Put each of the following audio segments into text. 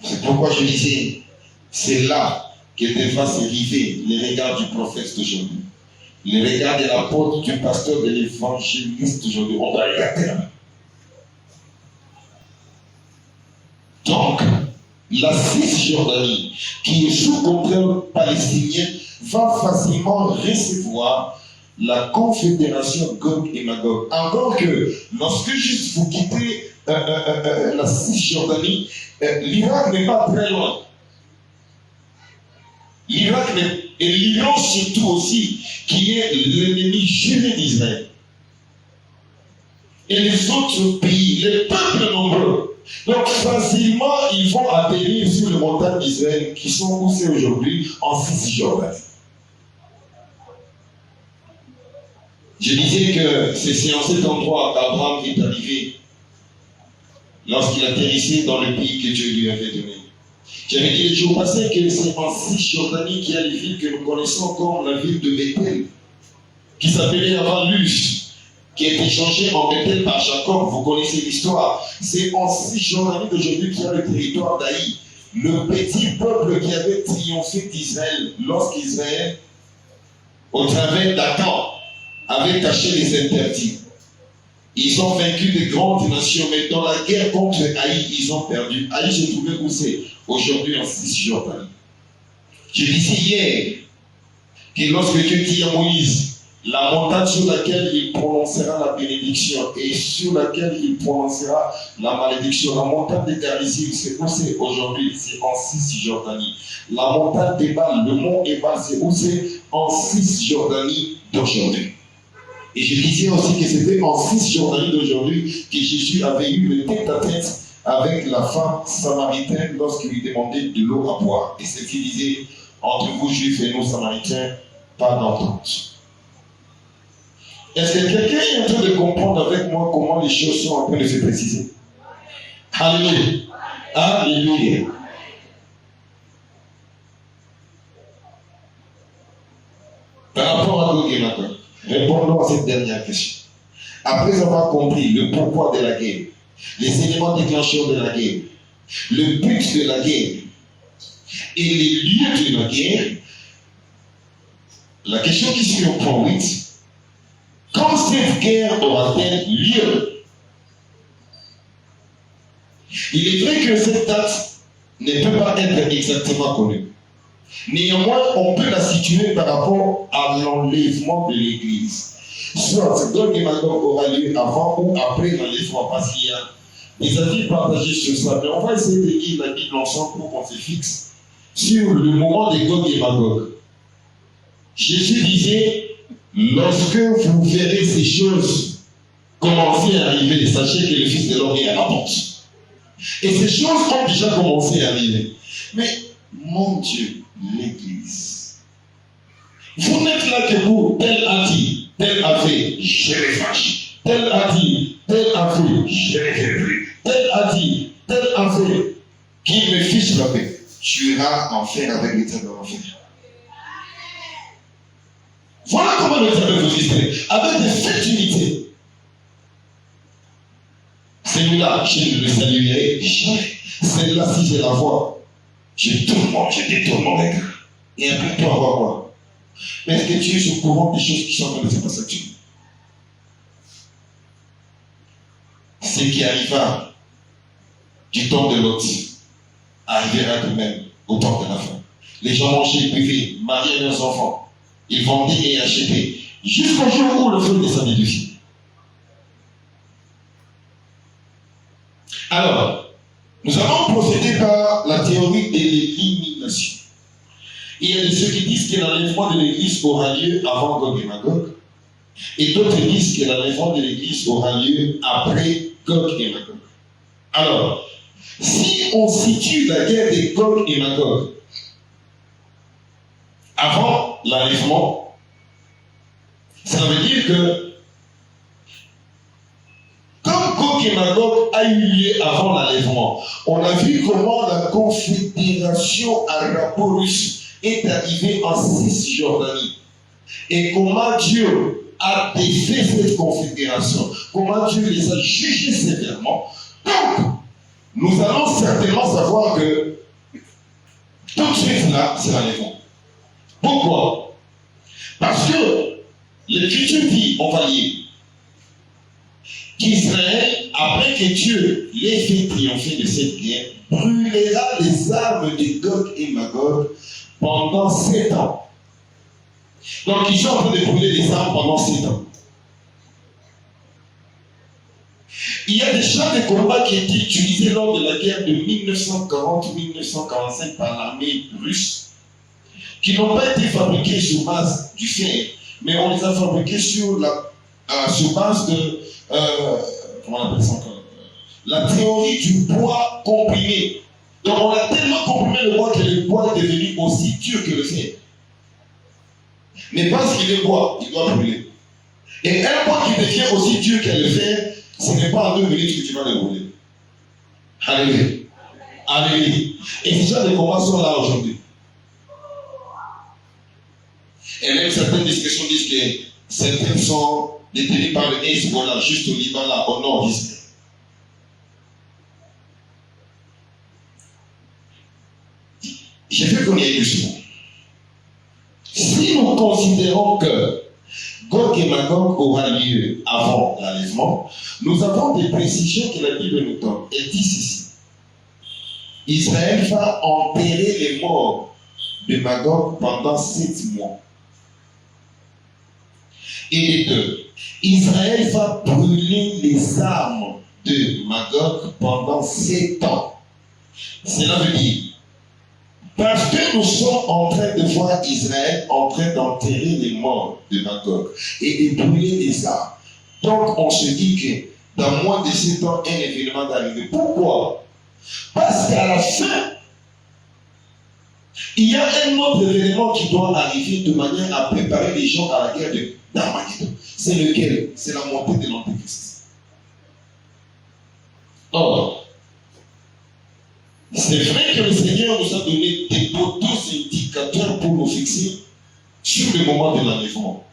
C'est pourquoi je disais, c'est là que devra s'ériver les regards du prophète d'aujourd'hui. Les regards de l'apôtre, du pasteur, de l'évangéliste d'aujourd'hui. On doit regarder là. Donc, la Cisjordanie, qui est sous contrôle palestinien, va facilement recevoir la confédération Gog et Magog. Encore que, lorsque juste vous quittez la Cisjordanie, l'Irak n'est pas très loin. L'Irak et l'Iran surtout aussi, qui est l'ennemi juré d'Israël. Et les autres pays, les peuples nombreux. Donc facilement, ils vont atterrir sur les montagnes d'Israël qui sont poussées aujourd'hui en Cisjordanie. Je disais que c'est en cet endroit qu'Abraham est arrivé lorsqu'il atterrissait dans le pays que Dieu lui avait donné. J'avais dit les jours passés que c'est en Cisjordanie qu'il y a les villes que nous connaissons comme la ville de Bethel, qui s'appelait avant Luz, qui a été changée en Bethel par Jacob. Vous connaissez l'histoire. C'est en Cisjordanie d'aujourd'hui qu'il y a le territoire d'Aï, le petit peuple qui avait triomphé d'Israël lorsqu'Israël, au travers d'Akan, avait caché les interdits. Ils ont vaincu de grandes nations, mais dans la guerre contre Haï, ils ont perdu. Haï se trouvait où c'est? Aujourd'hui en Cisjordanie. Je disais hier que lorsque Dieu dit à Moïse, la montagne sur laquelle il prononcera la bénédiction et sur laquelle il prononcera la malédiction, la montagne des Garizim, c'est où c'est aujourd'hui? C'est en Cisjordanie. La montagne d'Ébal, le mont Ébal, c'est où c'est? En Cisjordanie d'aujourd'hui. Et je disais aussi que c'était en Cisjordanie d'aujourd'hui que Jésus avait eu le tête-à-tête avec la femme samaritaine lorsqu'il lui demandait de l'eau à boire. Et c'est ce qu'il disait, entre vous juifs et nous samaritains, pas d'entente. Est-ce que quelqu'un est en train de comprendre avec moi comment les choses sont en train de se préciser? Alléluia. Alléluia. Par rapport à Gog et Magog, répondons à cette dernière question. Après avoir compris le pourquoi de la guerre, les éléments déclencheurs de la guerre, le but de la guerre et les lieux de la guerre, la question qui suit au point 8, quand cette guerre aura-t-elle lieu? Il est vrai que cette date ne peut pas être exactement connue. Néanmoins, on peut la situer par rapport à l'enlèvement de l'Église. Soit Gog et Magog aura lieu avant ou après l'enlèvement, parce qu'il y a des avis partagés sur ça. Mais on va essayer de lire la Bible ensemble pour qu'on se fixe sur le moment de Gog et Magog. Jésus disait, lorsque vous verrez ces choses commencer à arriver, sachez que le Fils de l'homme est à la porte. Et ces choses ont déjà commencé à arriver. Mais, mon Dieu, l'Église. Vous n'êtes là que vous, tel a dit, tel a fait, je les fâche. Tel a dit, tel a fait, je les repris. Tel a dit, tel a fait, qu'il me fiche la paix. Tu iras en faire avec l'Éternel en enfer. Voilà comment l'Éternel vous distingue. Avec des futilités. Celui-là, je ne le saluerai jamais. Celle-là, si j'ai la voix, je détourne mon regard. Et après toi, voir quoi? Mais est-ce que tu es au courant des choses qui sont en train de se passer actuellement? Ce qui arriva du temps de Lot arrivera de même au temps de la fin. Les gens mangeaient, buvaient, mariaient leurs enfants. Ils vendaient et achetaient. Jusqu'au jour où le feu descendit du ciel. Alors, nous allons procéder par la théorie de l'élimination. Il y a ceux qui disent que l'enlèvement de l'Église aura lieu avant Gog et Magog, et d'autres disent que l'enlèvement de l'Église aura lieu après Gog et Magog. Alors, si on situe la guerre de Gog et Magog avant l'enlèvement, ça veut dire que comme Gog et Magog a eu lieu avant l'enlèvement, on a vu comment la confédération arabo-russe est arrivée en Cisjordanie. Et comment Dieu a défait cette confédération, comment Dieu les a jugés sévèrement. Donc, nous allons certainement savoir que tout de suite là, c'est l'enlèvement. Pourquoi? Parce que l'Écriture dit, on va lire, qu'Israël, après que Dieu l'ait fait triompher de cette guerre, brûlera les armes de Gog et Magog pendant 7 ans. Donc ils sont en train de brûler les armes pendant 7 ans. Il y a des chars de combat qui étaient utilisés lors de la guerre de 1940-1945 par l'armée russe, qui n'ont pas été fabriqués sur base du fer, mais on les a fabriqués sur base de, comment on appelle ça encore, la théorie du bois comprimé. Donc on a tellement comprimé le bois que le bois est devenu aussi dur que le fer. Mais parce qu'il est bois, il doit brûler. Et un bois qui devient aussi dur que le fer, ce n'est pas en 2 minutes que tu vas le brûler. Alléluia. Alléluia. Et ces gens de combat sont là aujourd'hui. Et même certaines discussions disent que certains sont détenus par le Hezbollah, juste au Liban, là, au nord d'Israël. J'ai vu qu'on y a eu souvent. Si nous considérons que Gog et Magog aura lieu avant l'enlèvement, nous avons des précisions que la Bible nous donne. Elle dit ceci. Israël va enterrer les morts de Magog pendant 7 mois. Et les deux, Israël va brûler les armes de Magog pendant 7 ans. Cela veut dire, parce que nous sommes en train de voir Israël en train d'enterrer les morts de Magog et de brûler les armes. Donc on se dit que dans moins de 7 ans, un événement va arriver. Pourquoi? Parce qu'à la fin, il y a un autre événement qui doit arriver de manière à préparer les gens à la guerre d'Armageddon. C'est lequel? C'est la montée de l'Antéchrist. Or, c'est vrai que le Seigneur nous a donné des d'autres indicateurs pour nous fixer sur le moment de l'enlèvement.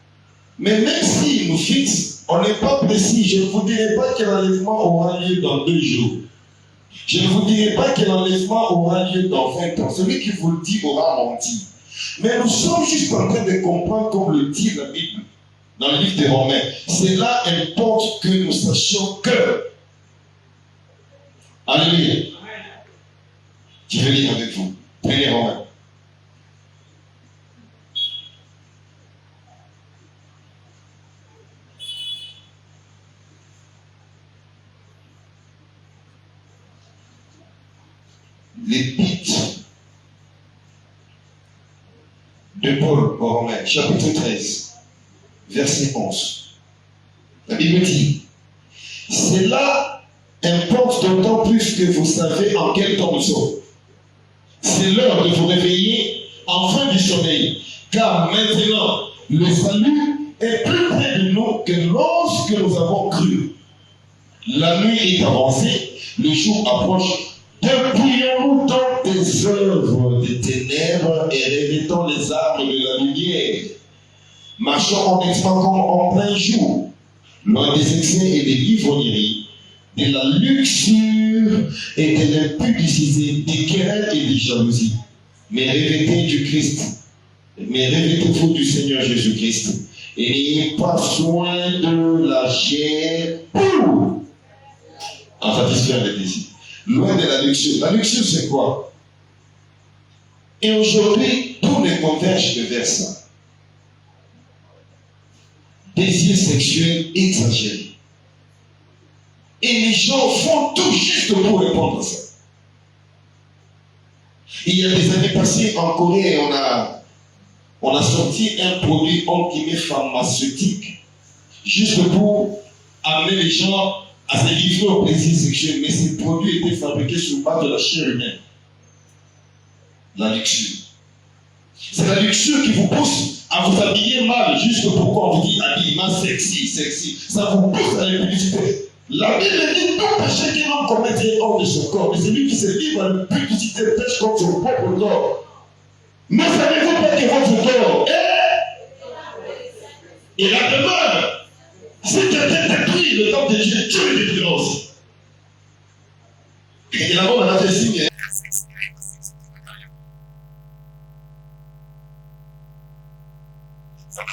Mais même s'il nous fixe, on n'est pas précis. Je ne vous dirai pas que l'enlèvement aura lieu dans 2 jours. Je ne vous dirai pas que l'enlèvement aura lieu dans 20 ans. Celui qui vous le dit aura menti. Mais nous sommes juste en train de comprendre, comme le dit la Bible, dans le livre des Romains. Cela importe que nous sachions que. Alléluia. Je vais lire avec vous. Prenez Romains. L'épître de Paul aux Romains, chapitre 13, verset 11. La Bible dit, cela importe d'autant plus que vous savez en quel temps nous sommes. C'est l'heure de vous réveiller enfin du sommeil, car maintenant le salut est plus près de nous que lorsque nous avons cru. La nuit est avancée, le jour approche. Dépouillons-nous donc des œuvres des ténèbres et revêtons les armes de la lumière. Marchons honnêtement comme en plein jour, loin des excès et des ivrogneries, de la luxure et de l'impudicité, des querelles et des jalousies. Mais revêtez du Christ, mais revêtez-vous du Seigneur Jésus-Christ, et n'ayez pas soin de la chair pour en satisfaire les désirs. Loin de la luxure. La luxure, c'est quoi? Et aujourd'hui, tout ne converge que vers ça. Désir sexuel exagéré. Et les gens font tout juste pour répondre à ça. Il y a des années passées, en Corée, on a sorti un produit pharmaceutique, juste pour amener les gens à se livrer au plaisir sexuel, mais ces produits étaient fabriqués sur base de la chair humaine. La luxure. C'est la luxure qui vous pousse à vous habiller mal, juste pourquoi on vous dit habillement sexy, sexy. Ça vous pousse à l'impudicité. La Bible dit tout péché qu'un homme commet est hors de son corps, mais celui qui se livre à l'impudicité pêche contre son propre corps. Ne savez-vous pas que votre corps est la demeure? Si quelqu'un détruit le temple de Dieu, Dieu le détruira aussi. Et là-bas, on a fait signe.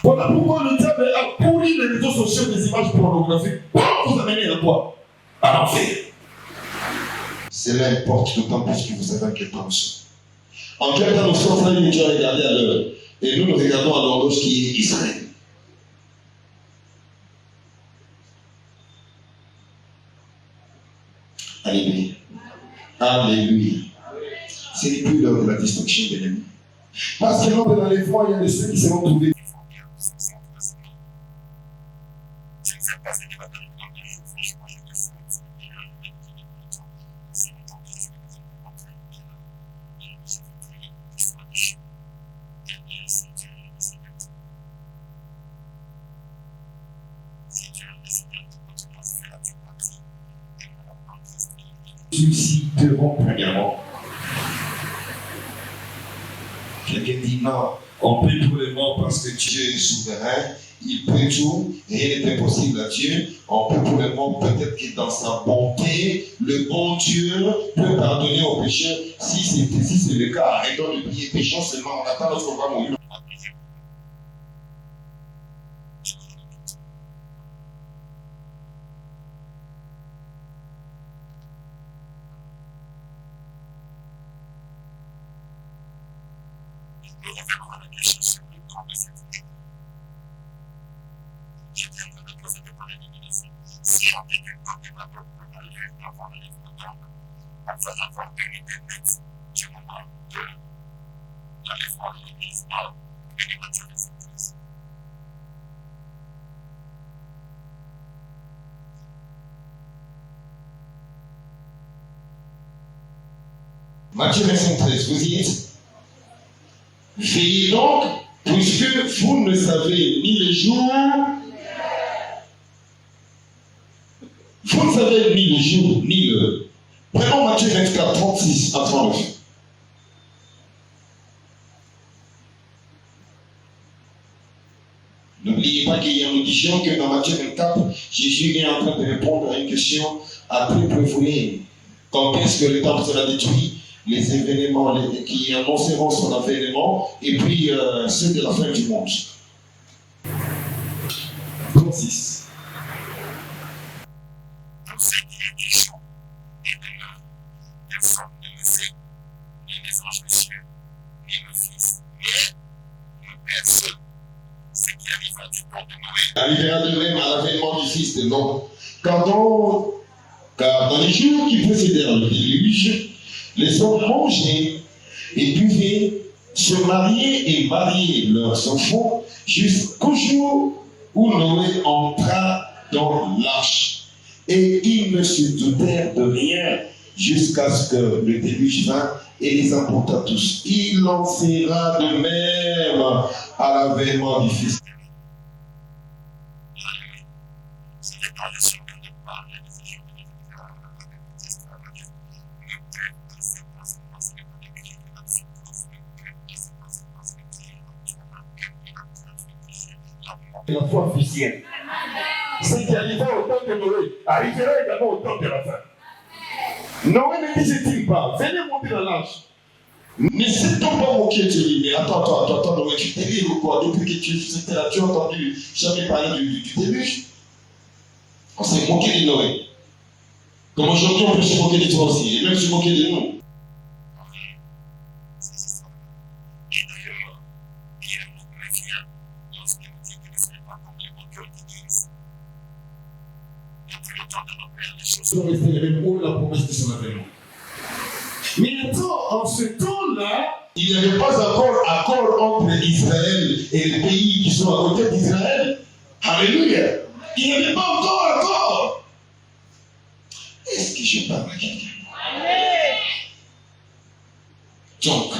Voilà pourquoi le diable a pourri les réseaux sociaux des images pornographiques. Pour vous amener à quoi? À l'enfer. Cela importe d'autant plus que vous savez en quel temps nous sommes. En quel temps nous sommes, frères et sœurs, regardez à l'heure. Et nous regardons à l'horloge qui est Israël. Alléluia. Alléluia. Ce n'est plus l'heure de la destruction de l'ennemi. Parce que lors de l'enlèvement, il y a des ceux qui seront trouvés. Suicideront premièrement. Quelqu'un dit non, on peut tout le monde parce que Dieu est souverain, il peut tout, rien n'est impossible à Dieu. On peut tout le monde, peut-être que dans sa bonté, le bon Dieu peut pardonner aux pécheurs. Si c'est le cas, arrêtons de prier, péchons seulement, on attend lorsqu'on va mourir. Matthieu 25, vous y êtes? Veillez donc, puisque vous ne savez ni le jour, vous ne savez ni le jour, ni l'heure. Prenons Matthieu 24, 36 à 39. N'oubliez pas qu'il y a une audition que dans Matthieu 24, Jésus est en train de répondre à une question à peu près. Quand est-ce que le temple sera détruit? Les événements qui annonceront son avènement et puis ceux de la fin du monde. 36. Arrivera de même à l'avènement du Fils de l'homme. Car dans les jours qui précédèrent le déluge, les hommes mangeaient et buvaient, se mariaient et mariaient leurs enfants jusqu'au jour où Noé entra dans l'arche. Et ils ne se doutèrent de rien jusqu'à ce que le déluge vint et les emporta tous. Il en sera de même à l'avènement du Fils. La foi officielle. Ce qui arriva au temps de Noé arrivera également au temps de la fin. Noé ne disait-il pas, venez monter dans l'arche. Ne s'est-on pas moqué de lui? Mais attends, Noé, tu t'es dit ou quoi? Depuis que tu étais là, tu as entendu jamais parler du déluge? On s'est moqué de Noé. Comme aujourd'hui, on peut se moquer de toi aussi, et même se moquer de nous. Rester les mêmes mots, la promesse de son avènement. Mais attends, en ce temps-là, il n'y avait pas encore accord entre Israël et les pays qui sont à côté d'Israël. Alléluia. Il n'y avait pas encore accord. Est-ce que je parle à quelqu'un? Donc,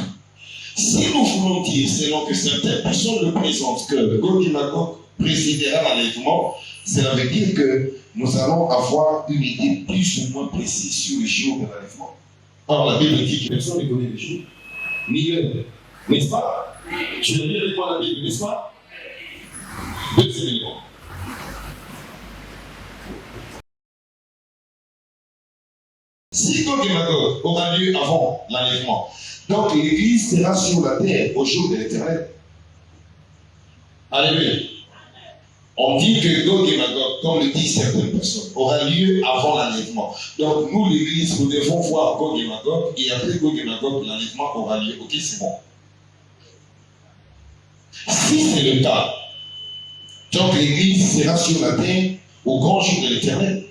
si nous voulons dire, selon que certaines personnes le présentent, que Gog et Magog précédera l'enlèvement, cela veut dire que nous allons avoir une idée plus ou moins précise sur le jour de l'enlèvement. Or, la Bible dit que personne ne connaît le jour, ni l'heure. N'est-ce pas? Tu l'as bien avec moi la Bible, n'est-ce pas? Deuxième élément. Si Gog et Magog aura lieu avant l'enlèvement, donc l'Église sera sur la terre au jour de l'Éternel. Alléluia. On dit que Gog et Magog, comme le disent certaines personnes, aura lieu avant l'enlèvement. Donc nous, l'Église, nous devons voir Gog et Magog, et après Gog et Magog, l'enlèvement aura lieu. Ok, c'est bon. Si c'est le cas, donc l'Église sera sur la terre au grand jour de l'Éternel.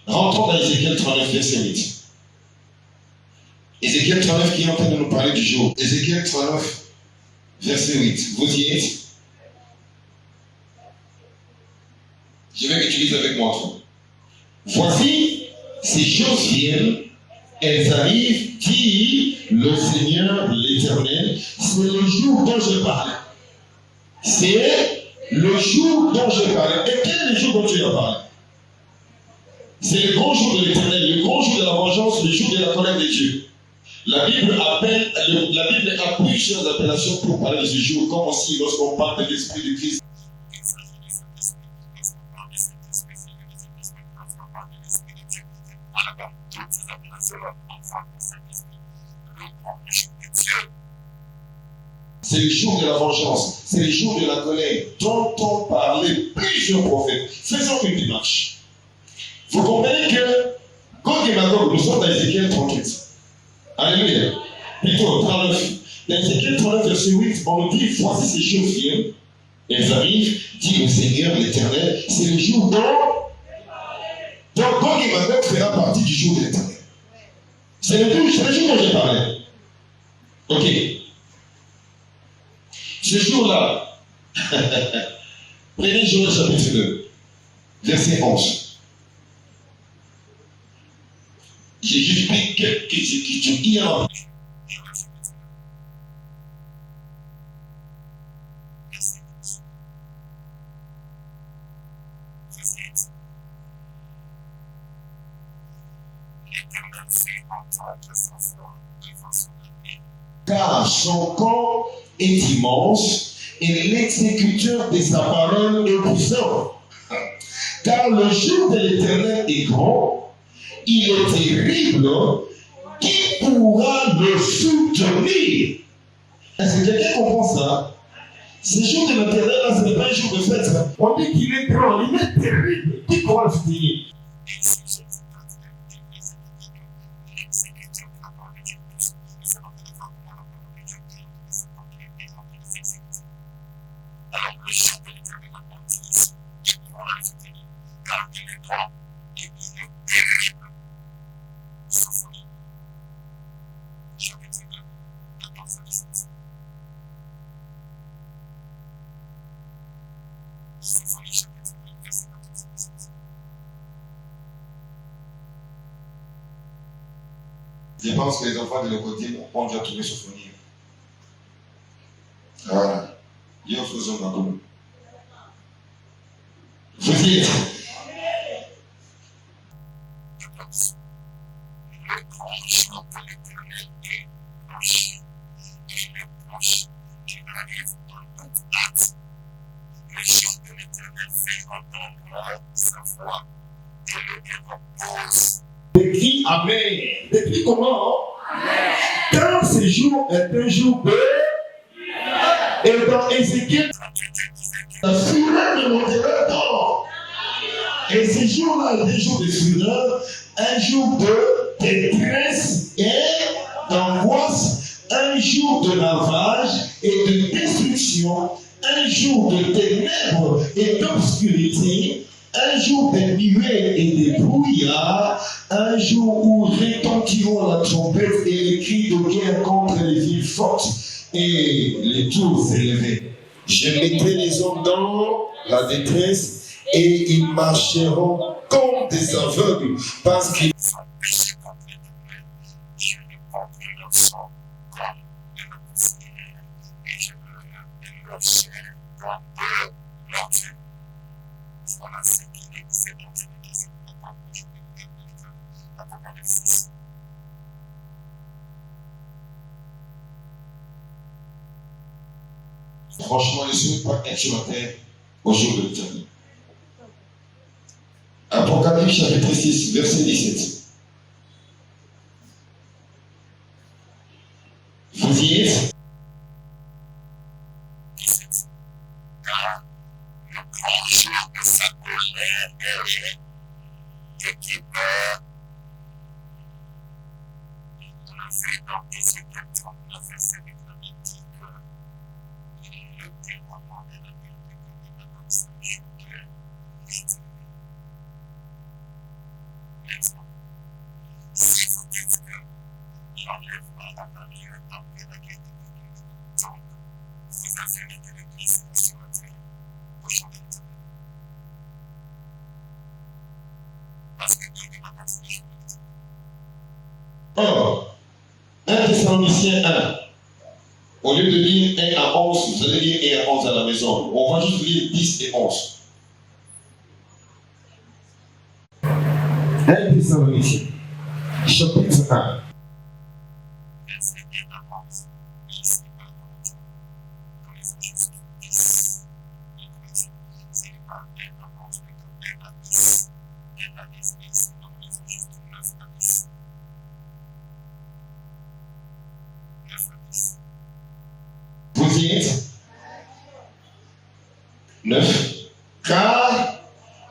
Rentrons dans Ézéchiel 39, verset 8. Ézéchiel 39 qui est en train de nous parler du jour. Ézéchiel 39, verset 8. Vous y êtes? Je vais utiliser avec moi. Voici, ces choses viennent, elles arrivent, dit le Seigneur l'Éternel. C'est le jour dont je parlais. C'est le jour dont je parlais. Et quel est le jour dont tu as parlé? C'est le grand jour de l'Éternel, le grand jour de la vengeance, le jour de la colère de Dieu. La Bible a plusieurs appellations pour parler de ce jour, comme aussi lorsqu'on parle de l'Esprit de Christ. C'est le jour de la vengeance, c'est le jour de la colère, dont ont parlé plusieurs prophètes. Faisons une démarche. Vous comprenez que Gog et Magog, nous sommes dans Ézéchiel 38. Alléluia. Plutôt 39. Dans Ézéchiel 39, verset 8, on nous dit, voici ces choses viennent, elles arrivent, dit le Seigneur l'Éternel, c'est le jour dont Gog et Magog fera partie du jour de l'Éternel. C'est le jour dont j'ai parlé. Ok. Ce jour-là, prenez Joël chapitre 2, verset 11. J'ai juste pris quelques écritures hier. Car son corps est immense et l'exécuteur de sa parole est puissant. Car le jour de l'Éternel est grand, il est terrible, qui pourra le soutenir? Est-ce que quelqu'un comprend ça? Ce jour de l'Éternel, là, ce n'est pas un jour de fête. On dit qu'il est grand, il est terrible, qui pourra le soutenir? Je pense que les enfants de le côté ont déjà trouvé Sophonie. Voilà. Dieu faisons ma commune. Vous dites. Décrit Amen. Décrit comment? Amen. Car ce jour est un jour de... Et dans Ézéchiel, la fureur de mon terreur. Et ce jour-là est un jour de fureur, un jour de détresse et d'angoisse, un jour de lavage et de destruction, un jour de ténèbres et d'obscurité, un jour de nuées et de brouillards, un jour où retentiront la trompette et les cris de guerre contre les villes fortes et les tours élevées. Je mettrai les hommes dans la détresse et ils marcheront comme des aveugles parce qu'ils sont péchés contre l'Éternel. Je les prendrai leur sang comme de la poussière et je leur chair comme de l'ordure. Voilà ce qu'il est, c'est donc ce qui est important pour jouer Apocalypse. Franchement, ne souhaite pas être sur la terre au jour de l'Éternel. Apocalypse chapitre 6, verset 17. Vous y êtes? Car le grand jour de sa colère est et qui meurt. On a vu dans Ézéchiel 39, verset 8, dit que le dévoilement de la vérité comme ça, je peux vite. Exemple, si vous dites que l'enlèvement de la vie est dans la qualité de donc vous affirmez que l'Église est sur la terre pour changer de terre. Parce que Dieu n'est pas dans ces choses. Or, 1 Thessaloniciens 1, au lieu de lire 1 à 11, vous allez lire 1 à 11 à la maison. On va juste lire 10 et 11. 1 Thessaloniciens, chapitre 1. Verset 1 à 11. Ici, par contre, comme les injustes 10. C'est pas 1 à 11, mais 1 à 10. 1 à 10, mais c'est comme les injustes 9 à 10. 9 à 10. Vous y êtes? 9. Car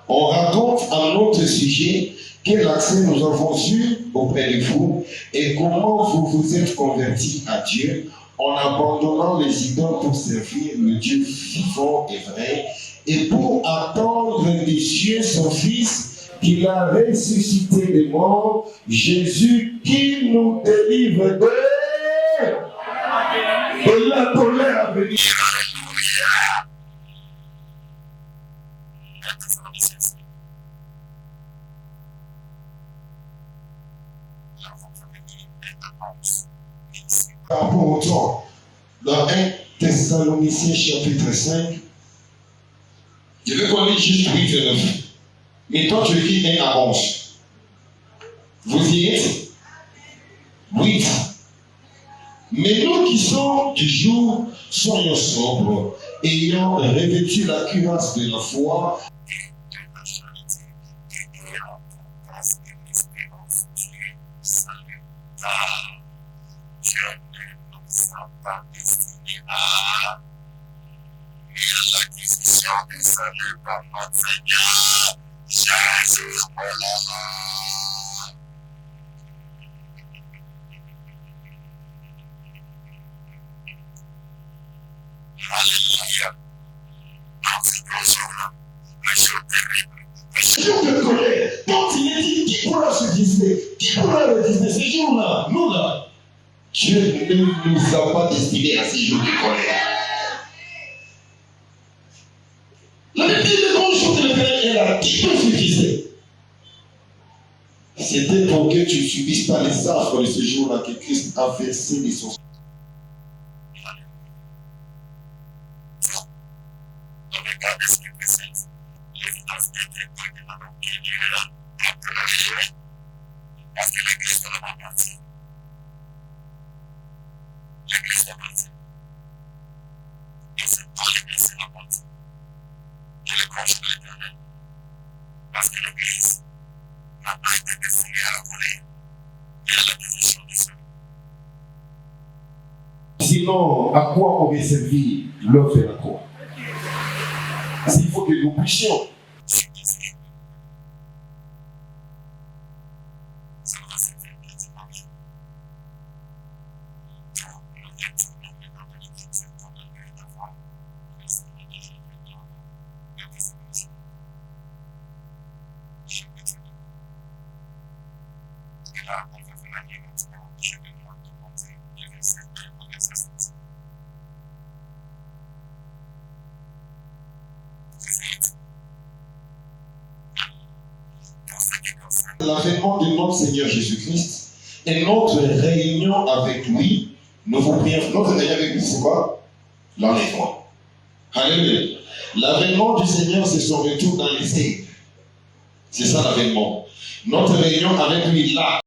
on raconte à notre sujet quel accès nous avons eu auprès de vous et comment vous vous êtes convertis à Dieu en abandonnant les idoles pour servir le Dieu vivant et vrai et pour attendre des cieux son Fils qu'il a ressuscité des morts, Jésus qui nous délivre de la colère à venir. Par rapport au temps, dans 1 Thessaloniciens chapitre 5, je veux qu'on lise juste 8 et 9. Mais toi, tu écris 1 à 11. Vous y êtes? 8. Mais nous qui sommes du jour, soyons sobres, ayant revêtu la cuirasse de la foi, Dieu ne nous a pas destinés à l'acquisition du salut par notre Seigneur Jésus. Alléluia. Dans ces jours-là, le jour terrible, le jour de colère, dont il est dit, qui pourra se résister? Qui pourra résister ces jours-là? Nous là. Dieu ne nous a pas destinés à ces jours de colère. La Bible dit le grand jour de l'Éternel est là. Qui peut se résister? C'était pour que tu ne subisses pas les affres de ce jour-là que Christ a versé de son sang. Parce que l'Église ne va pas partir. L'Église est partie. Et c'est pas l'Église qui va partir. Et le grand jour de l'Éternel. Parce que l'Église n'a pas été destinée à la colère et à la décision du Seigneur. Sinon, à quoi aurait servi l'œuvre de la croix? Il faut que nous puissions. L'avènement de notre Seigneur Jésus-Christ et notre réunion avec lui, nous vous prions. Notre réunion avec lui, c'est quoi? L'enlèvement. Alléluia. L'avènement du Seigneur, c'est son retour dans les airs. C'est ça l'avènement. Notre réunion avec lui là,